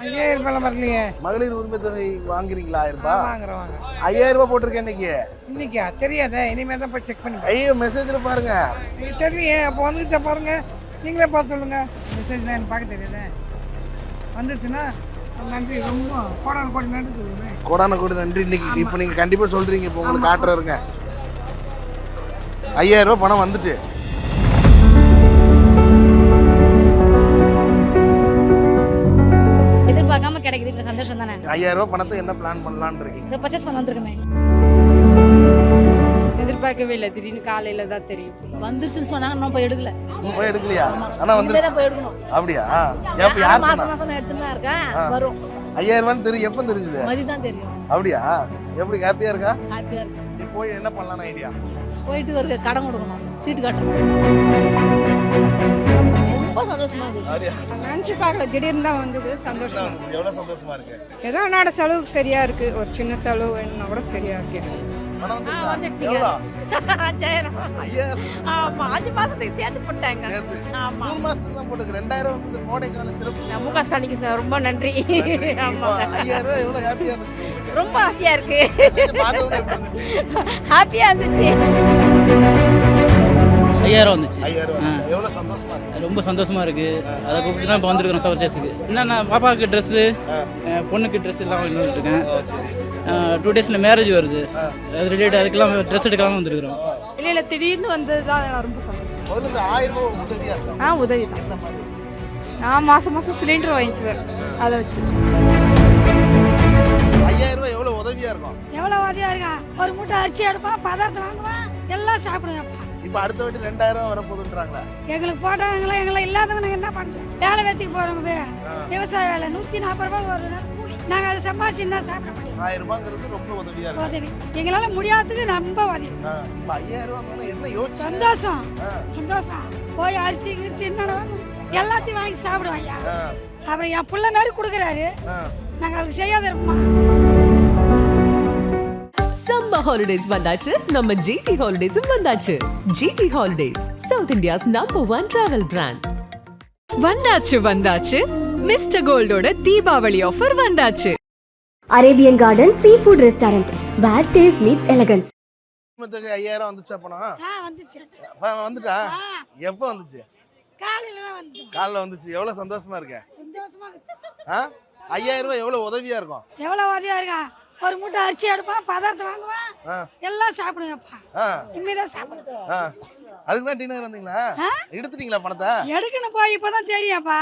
5000 வரலையே. மகளிர் உரிமை தொகை வாங்குறீங்களா? 1000 ரூபாய் வாங்குறோம். 5000 ரூபாய் போட்டிருக்கேன் இன்னைக்கு. இன்னைக்கா? தெரியாதே, இனிமே தான் போய் செக் பண்ணி ஐயோ மெசேஜில் பாருங்க. தெரியலையே. அப்போ வந்துச்சா பாருங்க, நீங்களே பார்த்து சொல்லுங்க. மெசேஜ்லாம் எனக்கு பார்க்க தெரியாதே. வந்துச்சுன்னா நன்றி, ரொம்ப கோடான கோடி நன்றி சொல்லுங்க. கோடான கோடி நன்றி. இன்னைக்கு இப்போ நீங்கள் கண்டிப்பாக சொல்கிறீங்க. இப்போ உங்களுக்கு காட்டுறதுங்க 5000 ரூபாய் பணம் வந்துட்டு. எதிர்பார்க்காம கிடைக்குது, இப்போ சந்தோஷம் தானே. 5000 ரூபாய் பணத்தை என்ன பிளான் பண்ணலான்னு இருக்கீங்க? இதை பர்ச்சேஸ் பண்ண வந்திருக்கமே. எதிர்பார்க்கவே இல்லை, திடீர்னு காலையில தான் தெரியும். வந்துருச்சுன்னு சொன்னாங்க, இன்னும் போய் எடுக்கல. போய் எடுக்கலையா? ஆனால் வந்து போய் எடுக்கணும். அப்படியா? எப்போ யார் மாசம் மாசம் நான் எடுத்துன்னு தான் இருக்கேன். வரும் 5000 ரூபான்னு தெரியும். எப்போ தெரிஞ்சுது? மதி தான் தெரியும். அப்படியா? எப்படி ஹாப்பியாக இருக்கா? ஹாப்பியா இருக்கு. நீ போய் என்ன பண்ணலான்னு ஐடியா? போயிட்டு ஒரு கடன் கொடுக்கணும், சீட்டு கட்டணும். ரொம்ப சந்தோஷமா இருக்கு. அப்படியா? நினச்சி பார்க்கல, திடீர்னு தான் வந்தது. சந்தோஷம். எவ்வளோ சந்தோஷமா இருக்கு? ஏதோ என்னோட செலவுக்கு சரியா இருக்கு. ஒரு சின்ன செலவு வேணும்னா கூட சரியா இருக்கு. பணம் வந்துடுச்சுங்க. எவ்வளோ? 5000. 5000 ஆமா, 5 மாசத்துக்கு சேர்த்து போட்டாங்க. சேர்த்து. ஆமா. 3 மாசத்துக்கு தான் போட்டுருக்கு. 2000 வந்து கோடைக்கால சிறப்பு. முக ஸ்டாலிக்கு ரொம்ப நன்றி. ஆமா. 5000 ரூபாய் எவ்வளோ ஹாப்பியாக இருக்கு? ரொம்ப ஹாப்பியா இருக்கு. பார்த்த உடனே எப்படி இருந்துச்சு? ஹாப்பியா இருந்துச்சு. 5000 வந்துச்சு. 5000 ரூபாய் எவ்வளோ சந்தோஷமா இருக்கு? ரொம்ப சந்தோஷமா இருக்கு. அதை கூப்பிட்டு தான் இப்போ வந்திருக்கிறோம் பர்ச்சேஸுக்கு. என்னன்னா பாப்பாவுக்கு ட்ரெஸ்ஸு, பொண்ணுக்கு ட்ரெஸ் எல்லாம் வாங்கிட்டு வந்துருக்கேன். 2 டேஸில் மேரேஜ் வருது, அது ரிலேட்டட் அதுக்கெல்லாம் ட்ரெஸ் எடுக்கலாம் வந்துருக்குறோம். இல்லை திடீர்னு வந்தது தான் ரொம்ப சந்தோஷம். முதல்ல இந்த 1000 ரூபாய் உதவியா இருக்கா? உதவி தான். என்ன மாதிரி? நான் மாசம் மாசம் சிலிண்டர் வாங்கிக்குவேன், அதை வச்சு. 5000 ரூபாய் எவ்வளோ உதவியா இருக்கும்? எவ்வளோ உதவியா இருக்கா? ஒரு மூட்டை அரிசி எடுப்பான், பதார்த்தம் வாங்குவான், எல்லாம் சாப்பிடுவேன்ப்பா. இப்போ அடுத்த வாட்டி 2000 ரூபாய் வரப்போகுதுன்றாங்களா? எங்களுக்கு போட்டாங்களா, எங்களை இல்லாதவங்க நாங்கள் என்ன பண்ணுறது? வேலை வேத்திக்கு போகிறவங்க விவசாய வேலை 140 ரூபாய் ஒரு நாள் கூலி. நாங்கள் அதை சம்பாதிச்சு என்ன சாப்பிட முடியும்? 1000 ரூபாங்கிறது ரொம்ப உதவியா இருக்கு. உதவி எங்களால் முடியாததுக்கு ரொம்ப உதவி. இப்போ 5000 ரூபாய் என்ன யோசிச்சு? சந்தோஷம் சந்தோஷம். போய் அரிசி கிரிச்சி என்னென்ன வேணும் எல்லாத்தையும் வாங்கி சாப்பிடுவோம் ஐயா. அப்புறம் என் பிள்ளை மாதிரி கொடுக்குறாரு, நாங்கள் அவருக்கு செய்யாத இருப்போமா? சம்மர் ஹாலிடேஸ் வந்தாச்சு, நம்ம ஜிடி ஹாலிடேஸும் வந்தாச்சு. GT holidays, south India's #1 travel brand. வந்தாச்சு மிஸ்டர் கோல்டோட தீபாவளி ஆஃபர் வந்தாச்சு. Arabian garden seafood restaurant, where taste meets elegance. 5000 வந்துச்சா பணம்? வந்துச்சு. வந்துட்டா? எப்போ வந்துச்சு? காலையில தான் வந்து. காலைல வந்துச்சு. எவ்வளோ சந்தோஷமா இருக்க? சந்தோஷமா இருக்கு. 5000 ரூபாய் எவ்வளோ உதவியா இருக்கும்? எவ்வளோ உதவியா இருக்கா? ஒரு மூட்டை அரிசி எடுப்பான், பதார்த்தம் வாங்குவான், எல்லாம் சாப்பிடுவேன்ப்பா. இனிமேதான் சாப்பிடுவேன். அதுக்கு தான் டின்னர் வந்தீங்களா? எடுத்துட்டீங்களா பணத்தை? எடுக்கணும், போய் இப்பதான் தெரியாப்பா.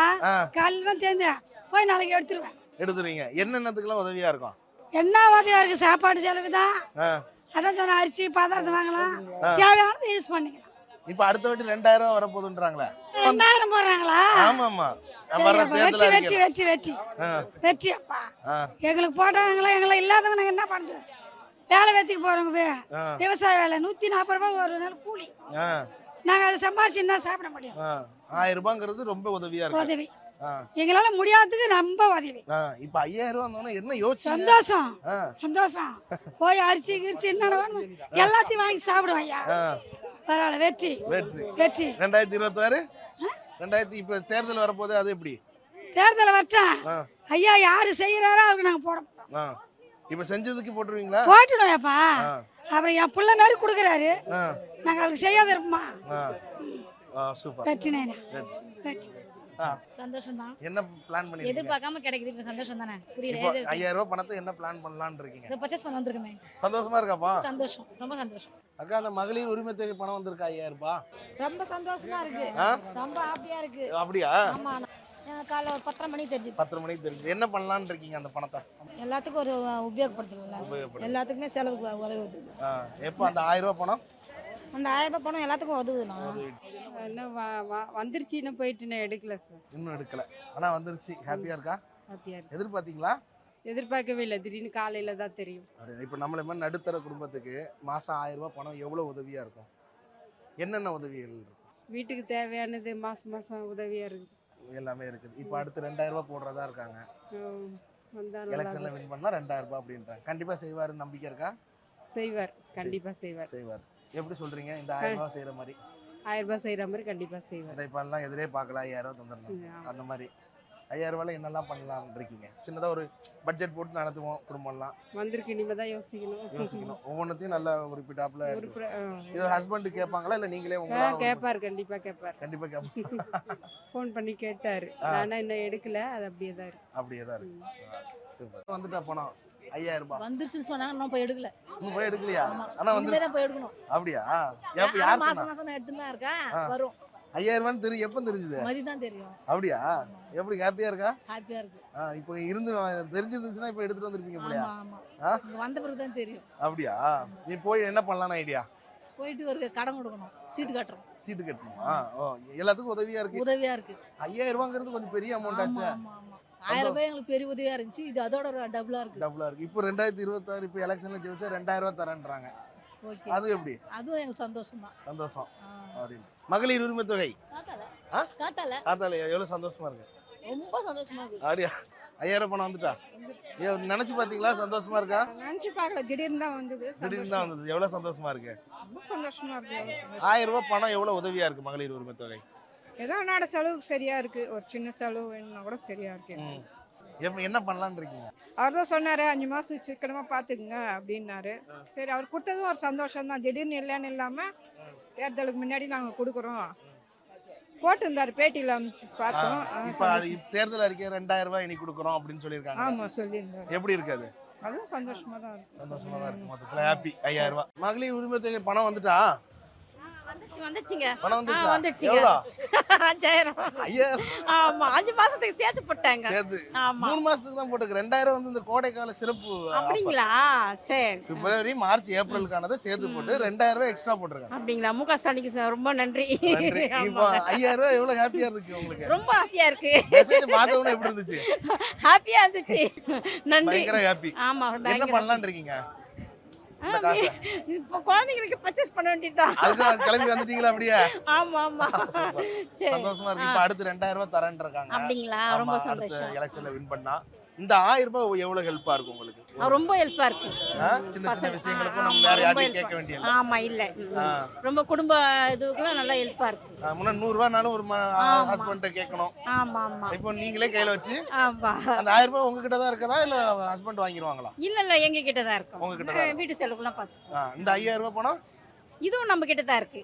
காலையில தான் தெரிஞ்சேன், போய் நாளைக்கு எடுத்துருவேன். எடுத்துருவீங்க. என்னென்னத்துக்குலாம் உதவியா இருக்கும்? என்ன உதவியா இருக்கு? சாப்பாடு செலவுக்கு தான். அதான் சொன்ன, அரிசி பதார்த்தம் வாங்கலாம், தேவையானது யூஸ் பண்ணிக்கலாம். இப்போ அடுத்த வாட்டி 2000 ரூபாய் வரப்போகுதுன்றாங்களே. 2000 போடுறாங்களா? ஆமாமா. வெற்றி அப்பா. எங்களுக்கு போட்டாங்களா, எங்களை இல்லாதவங்க நாங்கள் என்ன பண்ணுறது? வேலை வேத்திக்கு போகிறவங்க விவசாய வேலை 140 ரூபாய் ஒரு நாள் கூலி. நாங்கள் அதை சம்பாதிச்சு என்ன சாப்பிட முடியும்? 1000 ரூபாங்கிறது ரொம்ப உதவியா இருக்கு. உதவி எங்களால் முடியாததுக்கு ரொம்ப உதவி. இப்போ 5000 ரூபாய் வந்தோன்னா என்ன யோசிச்சு? சந்தோஷம் சந்தோஷம். போய் அரிசி கிரிச்சி என்னென்ன வேணும் எல்லாத்தையும் வாங்கி சாப்பிடுவோம் ஐயா. பரவாயில்ல. வெற்றி வெற்றி வெற்றி. 2026 இப்போ தேர்தல் வரப்போகுது, அது எப்படி? தேர்தல் வரட்டும் ஐயா, யாரு செய்யறாரோ அவருக்கு நாங்கள் போட போறோம். இப்போ செஞ்சதுக்கு போட்டுருவீங்களா? போட்டுடுவோம்ப்பா. அப்புறம் என் பிள்ளை மாதிரி கொடுக்குறாரு, நாங்கள் அவருக்கு செய்யாத இருப்போமா? சூப்பர். வெற்றி நேனா வெற்றி. சந்தோஷம் தான். என்ன பிளான் பண்ணி? எதிர்பார்க்காம கிடைக்குது, இப்போ சந்தோஷம் தானே. புரியல. 5000 ரூபாய் பணத்தை என்ன பிளான் பண்ணலாம்னு இருக்கீங்க? இதை பர்ச்சேஸ் பண்ண வந்திருக்கமே. சந்தோஷமா இருக்காப்பா? சந்தோஷம், ரொம்ப சந்தோஷம். அக்கா, அந்த மகளிர் உரிமை தொகை பணம் வந்திருக்கா 5000 ரூபாய்? ரொம்ப சந்தோஷமா இருக்கு, ரொம்ப ஹாப்பியா இருக்கு. அப்படியா? ஆமா, காலைல ஒரு 10:30 மணிக்கு தெரிஞ்சு. 10:30 மணிக்கு தெரிஞ்சு. என்ன பண்ணலாம்னு இருக்கீங்க அந்த பணத்தை? எல்லாத்துக்கும் ஒரு உபயோகப்படுத்தல, எல்லாத்துக்குமே செலவுக்கு உதவுது. எப்போ அந்த 1000 ரூபாய் பணம்? அந்த 1000 ரூபாய் பணம் எல்லாத்துக்கும் உதவுதுண்ணா. இன்னும் வந்துருச்சு, இன்னும் போயிட்டு நான் எடுக்கல சார். இன்னும் எடுக்கல, ஆனால் வந்துருச்சு. ஹாப்பியா இருக்கா? ஹாப்பியா இருக்கு. எதிர்பார்த்தீங்களா? எதிர்பார்க்கவே இல்லை, திடீர்னு காலையில தான் தெரியும். இப்போ நம்மள மாதிரி நடுத்தர குடும்பத்துக்கு மாதம் 1000 ரூபாய் பணம் எவ்வளோ உதவியா இருக்கும்? என்னென்ன உதவிகள் இருக்கும்? வீட்டுக்கு தேவையானது மாசம் மாசம் உதவியா இருக்குது. எல்லாமே இருக்குது. இப்போ அடுத்து 2000 ரூபாய் போடுறதா இருக்காங்க. எலெக்ஷன்ல வின் பண்ணா 2000 ரூபாய் அப்படின்றாங்க. கண்டிப்பா செய்வாருன்னு நம்பிக்கை இருக்கா? செய்வார், கண்டிப்பா செய்வார். செய்வார். எப்படி சொல்றீங்க? இந்த 1000 ரூபாய் செய்யற மாதிரி? 1000 ரூபாய் செய்யற மாதிரி கண்டிப்பா செய்வார். இதை இப்பெல்லாம் எதிரே பார்க்கல, 5000 ரூபாய் தந்துடணும் அந்த மாதிரி. 5000 ரூபாயில என்னெல்லாம் பண்ணலாம்னு இருக்கீங்க? சின்னதாக ஒரு பட்ஜெட் போட்டு நடத்துவோம் குடும்பம்லாம். வந்திருக்கு இனிமேல் தான் யோசிக்கணும். ஒவ்வொன்றத்தையும் நல்லா குறிப்பிட்டாப்புல இது ஹஸ்பண்ட் கேட்பாங்களா இல்லை நீங்களே கேட்பார், கண்டிப்பாக கேட்பார். கண்டிப்பாக கேட்பாங்க. ஃபோன் பண்ணி கேட்டார். ஆனால் இன்னும் எடுக்கல, அது அப்படியே தான் இருக்கு. அப்படியே தான் இருக்கு. சூப்பர். வந்துட்டா பணம் 5000 ரூபாய் வந்துருச்சுன்னு சொன்னாங்க இன்னும் போய் எடுக்கல. இன்னும் போய் எடுக்கலையா? ஆனால் வந்து இனிமே தான் போய் எடுக்கணும். அப்படியா? யார் மாசம் நான் எடுத்துன்னு தான் இருக்கேன். வரும் 5000 ரூபான்னு தெரியும். எப்போ தெரிஞ்சுது? மதி தான் தெரியும். அப்படியா? எப்படி ஹாப்பியா இருக்கா? ஹாப்பியா இருக்கு. இப்போ இருந்து தெரிஞ்சிருந்துச்சுன்னா இப்போ எடுத்துட்டு வந்திருப்பீங்க போலயா? ஆமா. இங்க வந்த பிறகு தான் தெரியும். அப்படியா? நீ போய் என்ன பண்ணலாம்னு ஐடியா? போயிட்டு ஒரு கடன் கொடுக்கணும், சீட்டு கட்டுறோம். சீட்டு கட்டணுமா? ஓ, எல்லாத்துக்கும் உதவியா இருக்கு. உதவியா இருக்கு. 5000 ரூபாங்கிறது கொஞ்சம் பெரிய அமௌண்ட் ஆச்சு. ஆமா. 1000 ரூபாய் எங்களுக்கு பெரிய உதவியா இருந்துச்சு. இது அதோட டபுளா இருக்கு. டபுளா இருக்கு. இப்போ 2026 இப்போ எலெக்ஷன்ல ஜெயிச்சா 2000 ரூபாய் தரேன்றாங்க. ஓகே. அது எப்படி? அதுவும் எங்களுக்கு சந்தோஷம் தான். சந்தோஷம். அப்படின்னு மகளிர் உரிமை தொகை காத்தால எவ்வளவு சந்தோஷமா இருக்கு? ரொம்ப சந்தோஷமா இருக்கு. அப்படியா? 5000 ரூபாய் பணம் வந்துட்டா? நினைச்சு பாத்தீங்களா? சந்தோஷமா இருக்கா? நினச்சி பார்க்கல, திடீர்னு தான் வந்தது. திடீர்னு தான் வந்தது. எவ்வளவு சந்தோஷமா இருக்கு? ரொம்ப சந்தோஷமா இருக்கு. 1000 ரூபாய் பணம் எவ்வளவு உதவியா இருக்கு மகளிர் உரிமை தொகை? ஏதோ என்னோட செலவுக்கு சரியா இருக்கு. ஒரு சின்ன செலவு வேணும்னா கூட சரியா இருக்கு. என்ன பண்ணலான்னு இருக்கீங்க? அவர் தான் சொன்னாரு 5 மாசத்துக்கு சிக்கனமா பாத்துக்குங்க அப்படின்னாரு. சரி, அவர் கொடுத்ததும் ஒரு சந்தோஷம் தான். திடீர்னு இல்லைன்னு இல்லாம தேர்தலுக்கு முன்னாடி நாங்க கொடுக்குறோம் போட்டிருந்தாரு, பேட்டியில பார்த்தோம். இப்ப தேர்தல் அறிக்கை 2000 ரூபாய் இனி கொடுக்குறோம் அப்படின்னு சொல்லியிருக்காங்க. ஆமா, சொல்லியிருந்தாரு. எப்படி இருக்காது? அதுவும் சந்தோஷமா தான் இருக்கு. சந்தோஷமா தான் இருக்கு. மொத்தத்துல ஹாப்பி. 5000 ரூபாய் மகளிர் உரிமை தொகை பணம் வந்துட்டா? வந்துச்சுங்க. பணம் வந்துச்சா? வந்துச்சுங்க. எவ்வளோ? 5000. 5000. ஆமா, 5 மாசத்துக்கு சேர்த்து போட்டாங்க. சேர்த்து ஆமா. 3 மாசத்துக்கு தான் போட்டுருக்கு. 2000 வந்து இந்த கோடை கால சிறப்பு. அப்படிங்களா? சரி. பிப்ரவரி மார்ச் ஏப்ரலுக்கானதை சேர்த்து போட்டு 2000 ரூபாய் எக்ஸ்ட்ரா போட்டுருக்காங்க. அப்படிங்களா? முக ஸ்டாலினுக்கு ரொம்ப நன்றி. நன்றி. இப்போ 5000 ரூபாய் எவ்வளவு ஹாப்பியா இருக்கு உங்களுக்கு? ரொம்ப ஹாப்பியா இருக்கு. மெசேஜ் பார்த்தவனே எப்படி இருந்துச்சு? ஹாப்பியா இருந்துச்சு. நன்றி. பயங்கர ஹாப்பி. ஆமா, என்ன பண்ணலாம்னு இருக்கீங்க? இப்போ குழந்தைங்களுக்கு பர்ச்சேஸ் பண்ண வேண்டியதுதான். அதுக்கு கிளம்பி வந்துட்டீங்களா? அப்படியே? ஆமா. சரி, சந்தோஷமா இருக்கு. இப்போ அடுத்து 2000 ரூபாய் தரேன்னு இருக்காங்க. அப்படிங்களா? ரொம்ப சந்தோஷம். எலெக்ஷன்ல வின் பண்ணா இந்த 1000 ரூபாய் எவ்வளவு ஹெல்ப்பா இருக்கும் உங்களுக்கு? ரொம்ப ஹெல்ப்பா இருக்கு. சின்ன சின்ன விஷயங்களுக்கு நம்ம வேற யாரையும் கேட்க வேண்டியது. ஆமா, இல்ல ரொம்ப குடும்ப இதுக்கெல்லாம் நல்லா ஹெல்ப்பா இருக்கு. முன்ன 100 ரூபாய்னாலும் ஒரு ஹஸ்பண்ட கேட்கணும். ஆமா. இப்போ நீங்களே கையில வச்சு ஆமா. அந்த 1000 ரூபாய் உங்ககிட்ட தான் இருக்கதா இல்ல ஹஸ்பண்ட் வாங்கிடுவாங்களா? இல்ல, எங்க கிட்ட தான் இருக்கும். உங்ககிட்ட தான். வீட்டு செலவுக்குலாம் பார்த்து. இந்த 5000 ரூபாய் பணம் இதுவும் நம்ம கிட்ட தான் இருக்கு.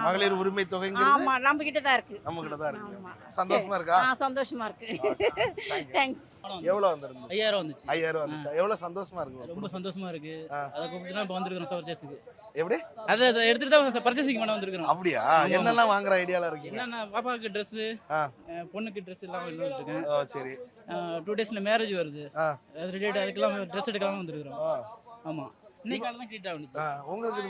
மகளிர் உரிமை தொகைங்கிறது ஆமா, நம்ம கிட்ட தான் இருக்கு. நம்ம கிட்ட தான் இருக்கு. சந்தோஷமா இருக்கா? சந்தோஷமா இருக்கு. தேங்க்ஸ். எவ்வளவு வந்திருந்தது? 5000 வந்துச்சு. 5000 வந்துச்சு. எவ்வளவு சந்தோஷமா இருக்கு? ரொம்ப சந்தோஷமா இருக்கு. அத கூப்பிட்டு தான் இப்ப வந்திருக்கோம் பர்ச்சேஸ்க்கு. எப்படி? அத எடுத்துட்டு தான் பர்ச்சேசிங் பண்ண வந்திருக்கோம். அப்படியா? என்னெல்லாம் வாங்குற ஐடியால இருக்கீங்க? என்னன்னா பாப்பாக்கு Dress, பொண்ணுக்கு Dress எல்லாம் வாங்கிட்டு இருக்கேன். ஓ, சரி. 2 டேஸ்ல மேரேஜ் வருது. அது ரிலேட்டட் அதுக்கெல்லாம் Dress எடுக்கலாம் வந்திருக்கோம். ஆமா. இன்னைக்கு காலையில தான் கிட்ட வந்துச்சு. உங்களுக்கு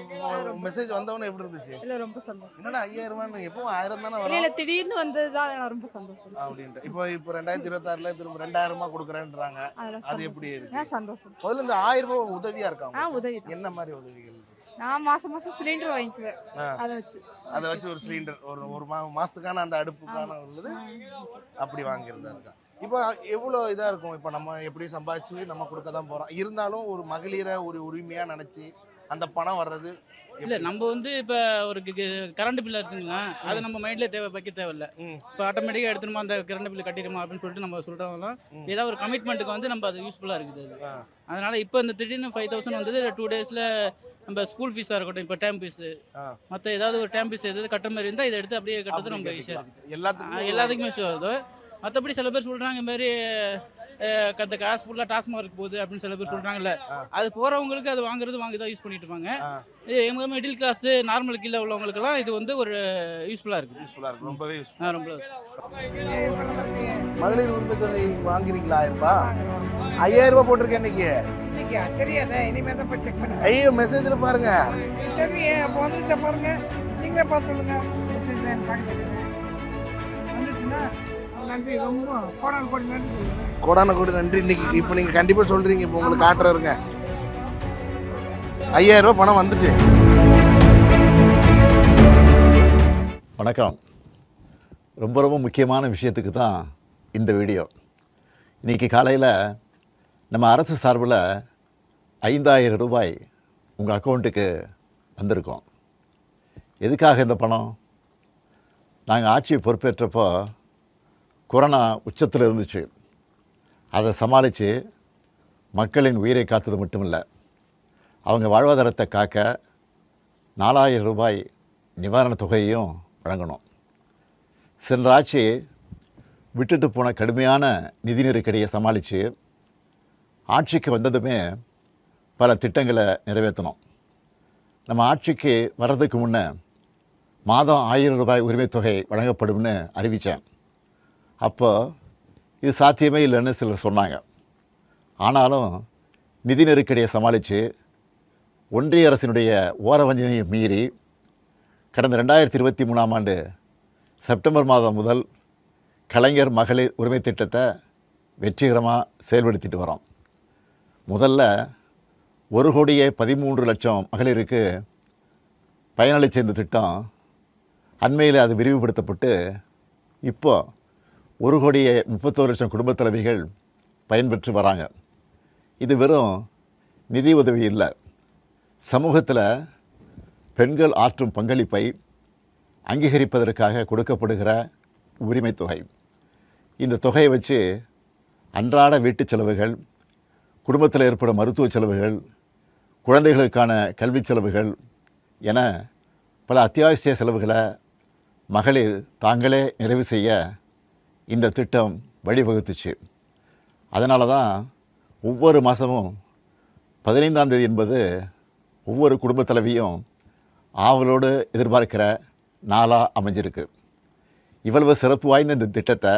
மெசேஜ் வந்தவனே எப்படி இருந்துச்சு? இல்ல, ரொம்ப சந்தோஷம். என்னடா 5000 ரூபாய் எப்பவும் 1000 தானே வரும்? இல்ல, திடீர்னு வந்ததுதான் ரொம்ப சந்தோஷம். அப்படின்ட்டு இப்போ 2026ல திரும்ப 2000 ரூபாய் கொடுக்குறேன்றாங்க. அது எப்படி இருக்கு? சந்தோஷம். முதல்ல இந்த 1000 ரூபாய் உதவியா இருக்காங்க. உதவி. என்ன மாதிரி உதவிகள்? நான் மாசம் சிலிண்டர் வாங்கிக்குவேன். அதை வச்சு ஒரு சிலிண்டர் ஒரு மாசத்துக்கான அந்த அடுப்புக்கான உள்ளது அப்படி வாங்கியிருந்தா இருக்கா? இப்போ எவ்வளோ இதாக இருக்கும்? இப்போ நம்ம எப்படி சம்பாதிச்சு நம்ம கொடுக்க தான் போகிறோம். இருந்தாலும் ஒரு மகளிரை ஒரு உரிமையாக நினச்சி அந்த பணம் வர்றது இல்லை. நம்ம வந்து இப்போ ஒரு கரண்ட் பில் இருக்குங்களா, அது நம்ம மைண்ட்லேயே வைக்க தேவையில்லை. இப்போ ஆட்டோமேட்டிக்காக எடுத்துணுமா அந்த கரண்ட் பில் கட்டிடுமா அப்படின்னு சொல்லிட்டு நம்ம சொல்கிறவங்களாம் ஏதாவது ஒரு கமிட்மெண்ட்டுக்கு வந்து நம்ம அது யூஸ்ஃபுல்லாக இருக்குது. அது அதனால் இப்போ இந்த திடீர்னு 5000 வந்தது. 2 டேஸில் நம்ம ஸ்கூல் ஃபீஸாக இருக்கட்டும், இப்போ டேம் ஃபீஸு, மற்ற ஏதாவது ஒரு டேம் ஃபீஸ் எதாவது கட்டுற மாதிரி இருந்தால் இதை எடுத்து அப்படியே கட்டுறது ரொம்ப ஈஸியாக இருக்குது. எல்லாத்துக்குமே யூஸ் ஆகுது. மற்றபடி சில பேர் சொல்கிறாங்க இந்த மாதிரி அந்த காசு ஃபுல்லாக டாஸ்மார்க் போகுது அப்படின்னு சில பேர் சொல்கிறாங்கல்ல, அது போகிறவங்களுக்கு அது வாங்கி தான் யூஸ் பண்ணிட்டு இருப்பாங்க. எங்க மிடில் கிளாஸ் நார்மல் கீழே உள்ளவங்களுக்குலாம் இது வந்து ஒரு யூஸ்ஃபுல்லாக இருக்குது. ரொம்பவே ரொம்ப மகளிர் உரிமை தொகை வாங்குறீங்களா? 5000 ரூபாய் போட்டிருக்கேன் இன்னைக்கு. தெரியாத, இனிமே தான் போய் செக் பண்ணுங்க. ஐயோ, மெசேஜ்ல பாருங்க. தெரியும். அப்போ வந்துச்சா பாருங்க, நீங்களே பார்த்து சொல்லுங்க. மெசேஜ்ல எனக்கு பார்க்க தெரியுது. வந்துச்சுன்னா நன்றி. ரொம்ப கோடான கோடி நன்றி சொல்லுங்க. கோடான கோடி நன்றி. இன்னைக்கு இப்போ நீங்கள் கண்டிப்பாக சொல்கிறீங்க. இப்போ உங்களுக்கு காட்டுறருங்க. 5000 ரூபாய் பணம் வந்துச்சு. வணக்கம். ரொம்ப முக்கியமான விஷயத்துக்கு தான் இந்த வீடியோ. இன்றைக்கி காலையில் நம்ம அரசு சார்பில் 5000 ரூபாய் உங்கள் அக்கௌண்ட்டுக்கு வந்திருக்கோம். எதுக்காக இந்த பணம்? நாங்கள் ஆட்சியை பொறுப்பேற்றப்போ கொரோனா உச்சத்தில் இருந்துச்சு. அதை சமாளித்து மக்களின் உயிரை காத்தது மட்டும் இல்லை, அவங்க வாழ்வாதாரத்தை காக்க 4000 ரூபாய் நிவாரணத் தொகையையும் வழங்கணும். சென்ற ஆட்சி விட்டுட்டு போன கடுமையான நிதி நெருக்கடியை சமாளித்து ஆட்சிக்கு வந்ததுமே பல திட்டங்களை நிறைவேற்றணும். நம்ம ஆட்சிக்கு வர்றதுக்கு முன்னே மாதம் 1000 ரூபாய் உரிமைத் தொகை வழங்கப்படும்னு அறிவித்தேன். அப்போ இது சாத்தியமே இல்லைன்னு சிலர் சொன்னாங்க. ஆனாலும் நிதி நெருக்கடியை சமாளித்து ஒன்றிய அரசினுடைய ஓரவஞ்சனையை மீறி கடந்த 2023ஆம் ஆண்டு செப்டம்பர் மாதம் முதல் கலைஞர் மகளிர் உரிமை திட்டத்தை வெற்றிகரமாக செயல்படுத்திட்டு வரோம். முதல்ல 1,13,00,000 மகளிருக்கு பயனளித்த இந்த திட்டம் அண்மையில் அது விரிவுபடுத்தப்பட்டு இப்போ 1,31,00,000 குடும்பத் தலைவிகள் பயன்பெற்று வராங்க. இது வெறும் நிதி உதவி இல்லை, சமூகத்தில் பெண்கள் ஆற்றும் பங்களிப்பை அங்கீகரிப்பதற்காக கொடுக்கப்படுகிற உரிமை தொகை. இந்த தொகையை வச்சு அன்றாட வீட்டு செலவுகள், குடும்பத்தில் ஏற்படும் மருத்துவ செலவுகள், குழந்தைகளுக்கான கல்வி செலவுகள் என பல அத்தியாவசிய செலவுகளை மகளிர் தாங்களே நிறைவு செய்ய இந்த திட்டம் வழிவகுத்துச்சு. அதனால தான் ஒவ்வொரு மாதமும் 15ஆம் தேதி என்பது ஒவ்வொரு குடும்பத் தலைவியும் ஆவலோடு எதிர்பார்க்கிற நாளாக அமைஞ்சிருக்கு. இவ்வளவு சிறப்பு வாய்ந்த இந்த திட்டத்தை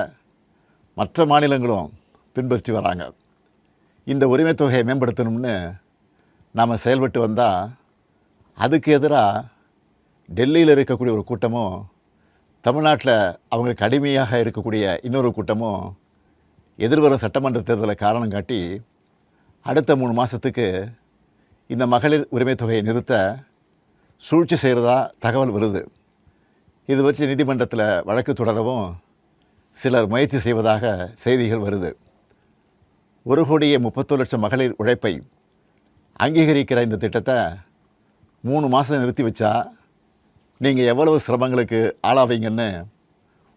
மற்ற மாநிலங்களும் பின்பற்றி வராங்க. இந்த உரிமைத் தொகையை மேம்படுத்தணும்னு நாம் செயல்பட்டு வந்தால் அதுக்கு எதிராக டெல்லியில் இருக்கக்கூடிய ஒரு கூட்டமும் தமிழ்நாட்டில் அவங்களுக்கு அடிமையாக இருக்கக்கூடிய இன்னொரு கூட்டமும் எதிர்வரும் சட்டமன்ற தேர்தலை காரணம் காட்டி அடுத்த 3 மாதத்துக்கு இந்த மகளிர் உரிமைத் தொகையை நிறுத்த சூழ்ச்சி செய்கிறதா தகவல் வருது. இது வச்சு நீதிமன்றத்தில் வழக்கு தொடரவும் சிலர் முயற்சி செய்வதாக செய்திகள் வருது. 1,31,00,000 மகளிர் உழைப்பை அங்கீகரிக்கிற இந்த திட்டத்தை 3 மாதம் நிறுத்தி வச்சா நீங்கள் எவ்வளவு சிரமங்களுக்கு ஆளாவீங்கன்னு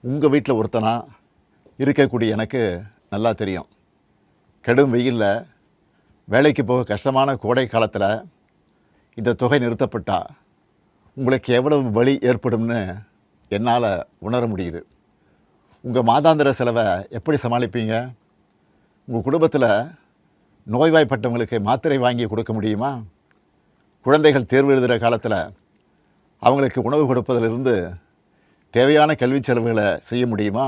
உங்கள் வீட்டில் ஒருத்தனாக இருக்கக்கூடிய எனக்கு நல்லா தெரியும். கடும் வெயிலில் வேலைக்கு போக கஷ்டமான கோடை காலத்தில் இந்த தொகை நிறுத்தப்பட்டால் உங்களுக்கு எவ்வளவு வலி ஏற்படும்னு என்னால் உணர முடியுது. உங்கள் மாதாந்திர செலவை எப்படி சமாளிப்பீங்க? உங்கள் குடும்பத்தில் நோய்வாய்ப்பட்டவங்களுக்கு மாத்திரை வாங்கி கொடுக்க முடியுமா? குழந்தைகள் தேர்வு எழுதுகிற காலத்தில் அவங்களுக்கு உணவு கொடுப்பதிலிருந்து தேவையான கல்வி செலவுகளை செய்ய முடியுமா?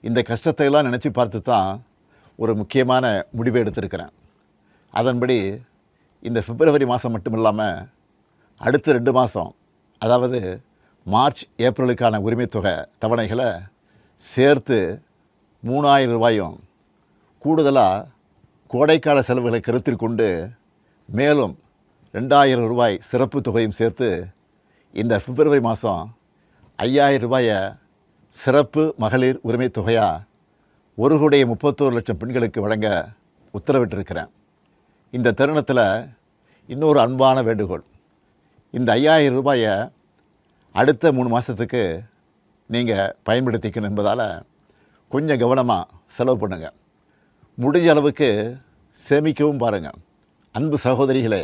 இந்த கஷ்டத்தை எல்லாம் நினச்சி பார்த்து தான் ஒரு முக்கியமான முடிவை எடுத்திருக்கிறேன். அதன்படி இந்த பிப்ரவரி மாதம் மட்டும் இல்லாமல் அடுத்த 2 மாதம், அதாவது மார்ச் ஏப்ரலுக்கான உரிமைத் தொகை தவணைகளை சேர்த்து 3000 ரூபாயும், கூடுதலாக கோடைக்கால செலவுகளை கருத்தில் கொண்டு மேலும் 2000 ரூபாய் சிறப்பு தொகையும் சேர்த்து இந்த பிப்ரவரி மாதம் 5000 ரூபாயை சிறப்பு மகளிர் உரிமைத் தொகையாக 1,31,00,000 பெண்களுக்கு வழங்க உத்தரவிட்டிருக்கிறேன். இந்த தருணத்தில் இன்னொரு அன்பான வேண்டுகோள். இந்த 5000 ரூபாயை அடுத்த 3 மாதத்துக்கு நீங்கள் பயன்படுத்திக்கணும் என்பதால் கொஞ்சம் கவனமாக செலவு பண்ணுங்கள். முடிஞ்ச அளவுக்கு சேமிக்கவும் பாருங்கள். அன்பு சகோதரிகளே,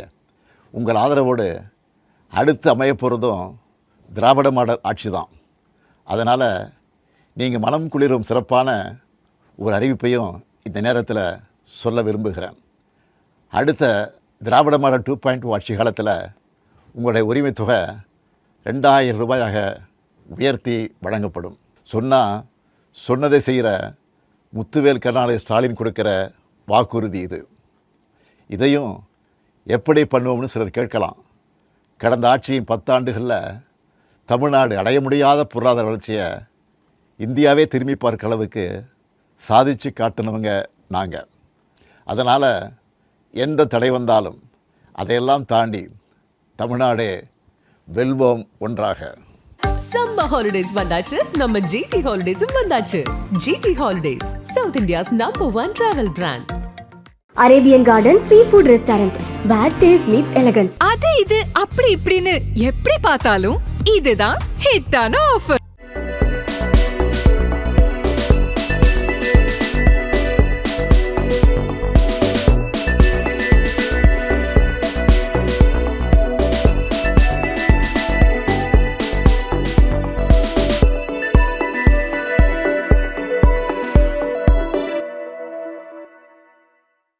உங்கள் ஆதரவோடு அடுத்து அமையப்போகிறதும் திராவிட மாடல் ஆட்சி தான். அதனால் நீங்கள் மனம் குளிரும் சிறப்பான ஒரு அறிவிப்பையும் இந்த நேரத்தில் சொல்ல விரும்புகிறேன். அடுத்த திராவிட மாடல் 2.0 ஆட்சி காலத்தில் உங்களுடைய உரிமைத் தொகை 2000 ரூபாயாக உயர்த்தி வழங்கப்படும். சொன்னதை செய்கிற முத்துவேல் கருணாநிதி ஸ்டாலின் கொடுக்கிற வாக்குறுதி இது. இதையும் எப்படி பண்ணுவோம்னு சிலர் கேட்கலாம். கடந்த ஆட்சியின் 10 ஆண்டுகளில் தமிழ்நாடு அடைய முடியாத பொருளாதார வளர்ச்சியை இந்தியாவே திரும்பி பார்க்க அளவுக்கு சாதித்து காட்டினவங்க நாங்கள். அதனால் எந்த தடை வந்தாலும் அதையெல்லாம் தாண்டி தமிழ்நாடே வெல்வோம் ஒன்றாக. சம்மர் ஹாலிடேஸ் வந்தாச்சு, நம்ம ஜிடி ஹாலிடேஸும் வந்தாச்சு. GT holidays, south India's #1 travel brand. Arabian garden seafood restaurant, where taste meets elegance. அது இது அப்படி இப்படின்னு எப்படி பார்த்தாலும் இதுதான் ஹிட்டான ஆஃபர்.